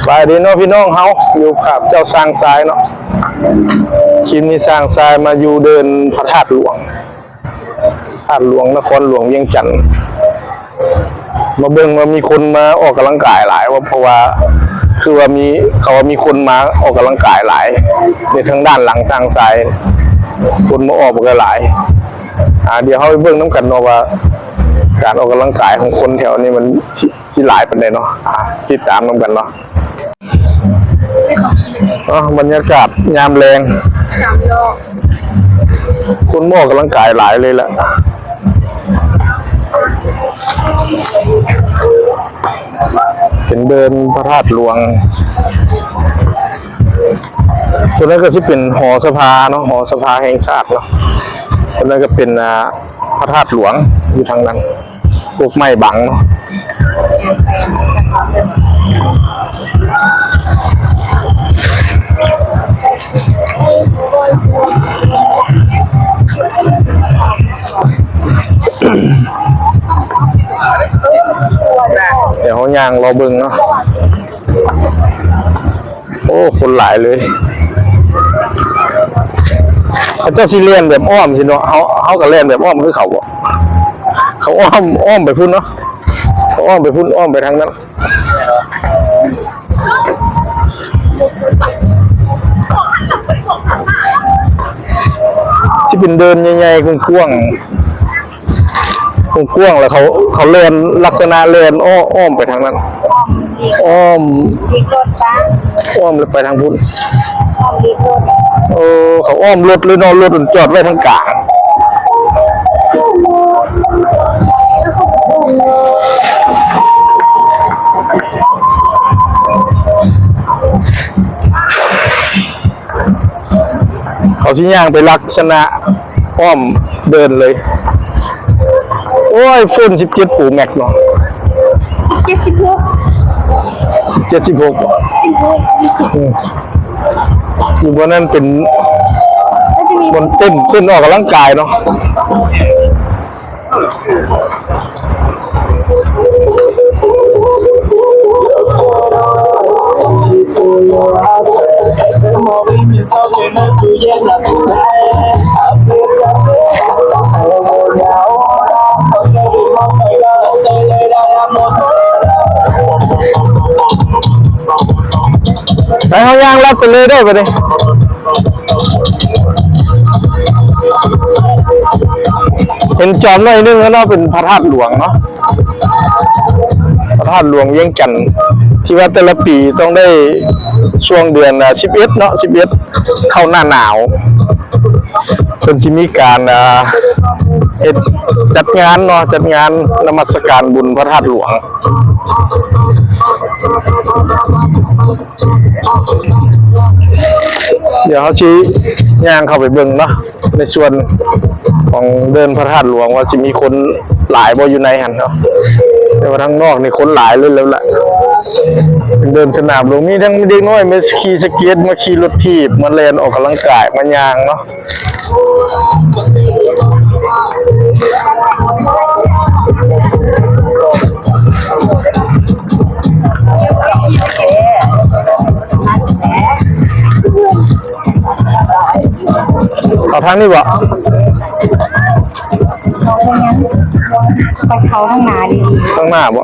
บายดีเนาะพี่น้องเฮาอยู่กับเจ้าสร้างทรายเนาะคลิปนี้สร้างทรายมาอยู่เดินพระธาตุหลวงนครหลวงเวียงจันทน์มาเบิ่งว่ามีคนมาออกกำลังกายหลายว่าเพราะว่าคือว่ามีคนมาออกกำลังกายหลายในทางด้านหลังสร้างทรายคนมาออกกันหลายเดี๋ยวเฮาไปเบิ่งน้ำกันเนาะว่าการออกกำลังกายของคนแถวนี้มันสิหลายปานใดเนาะติดตามน้ำกันเนาะบรรยากาศยามแรงคนมาออกกำลังกายหลายเลยแหละเป็นเดินพระธาตุหลวงตัวนั้นก็ที่เป็นหอสภาเนาะหอสภาแห่งชาติเนาะตัวนั้นก็เป็นพระธาตุหลวงอยู่ทางนั้นพวกไม้บังเนาะเดี๋ยวเขาย่างรอเบิ่งเนาะโอ้คนหลายเลยเขาจะสิเลียนแบบอ้อมสิเนาะเขากับเลียนแบบอ้อมคือเขาบ่เขาอ้อมไปพุ่นเนาะเขาอ้อมไปพุ่นอ้อมไปทางนั้นที่เป็นเดินใหญ่ๆกว้างแล้วเขาเลียนลักษณะเลียนอ้อมไปทางนั้นอ้อมแล้วไปทางพุ่นเขาอ้อมรถเลยเนาะรถจอดไว้ทางกลางเขาที่ย่างไปลักษณะอ้อมเดินเลยโอ้ยฝุ่น17ปูแม็กเนาะ76อยู่บนนั้นเป็นบนเต้นออกกำลังกายเนาะไปเขาย่างรับไปเลยได้ปะเนี่ยเป็นจอมหน่อยนึงแล้วเนาะเป็นพระธาตุหลวงเนาะพระธาตุหลวงเวียงจันทน์ที่ว่าแต่ละปีต้องได้ช่วงเดือน11เนาะ11เข้าหน้าหนาวส่วนที่มีการจัดงานเนาะจัดงานนมัสการบุญพระธาตุหลวงเดี๋ยวเขาชี้ย่างเข้าไปเบิ่งเนาะในส่วนของเดินพระธาตุหลวงว่าจะมีคนหลายบ่อยู่ในหันเนาะแต่ว่าทางนอกนี่คนหลายเลยแล้วแหละเดินสนามหลวงมีทั้งเด็กน้อยมาขี่สเก็ตมาขี่รถถีบมาเล่นออกกำลังกายมาย่างเนาะเอาทางนี้บ่ไปเขาข้างหน้าดีข้างหน้าบ่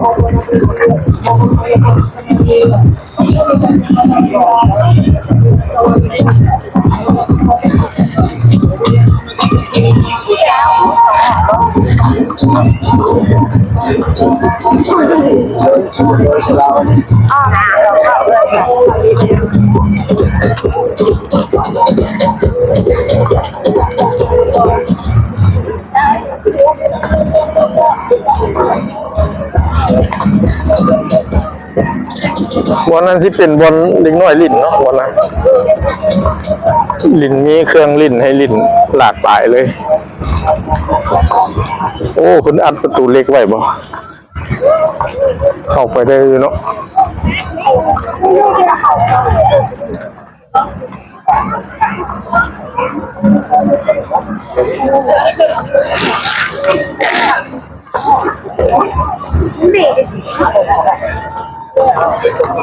วันนั้นที่เป็นบนเด็กน้อยลิ้นเนาะวันนั้นลิ้นมีเครื่องลิ้นให้ลิ้นหลากหลายเลยโอ้คุณอัดประตูเล็กไว้บ่เข้าไปได้เนาะ Hindi. เ